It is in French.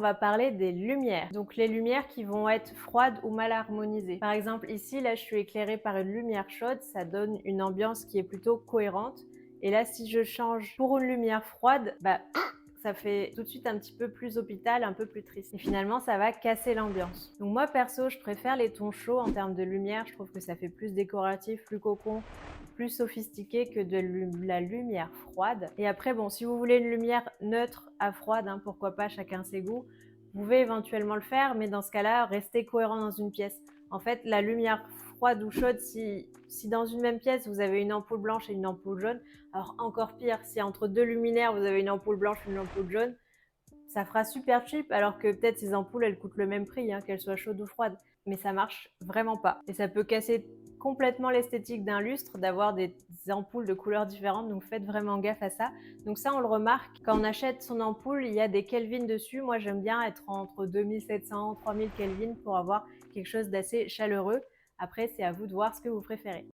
On va parler des lumières. Donc les lumières qui vont être froides ou mal harmonisées. Par exemple ici, là je suis éclairée par une lumière chaude, ça donne une ambiance qui est plutôt cohérente. Et là si je change pour une lumière froide, ça fait tout de suite un petit peu plus hôpital, un peu plus triste. Et finalement, ça va casser l'ambiance. Donc moi, perso, je préfère les tons chauds en termes de lumière. Je trouve que ça fait plus décoratif, plus cocon, plus sophistiqué que la lumière froide. Et après, bon, si vous voulez une lumière neutre à froide, hein, pourquoi pas, chacun ses goûts, vous pouvez éventuellement le faire, mais dans ce cas-là, restez cohérent dans une pièce. En fait, la lumière froide ou chaude, si dans une même pièce, vous avez une ampoule blanche et une ampoule jaune, alors encore pire, si entre deux luminaires, vous avez une ampoule blanche et une ampoule jaune, ça fera super cheap, alors que peut-être ces ampoules, elles coûtent le même prix, hein, qu'elles soient chaudes ou froides. Mais ça marche vraiment pas. Et ça peut casser complètement l'esthétique d'un lustre d'avoir des ampoules de couleurs différentes, donc faites vraiment gaffe à ça. Donc ça, on le remarque, quand on achète son ampoule, il y a des Kelvin dessus. Moi, j'aime bien être entre 2700 3000 Kelvin pour avoir quelque chose d'assez chaleureux. Après, c'est à vous de voir ce que vous préférez.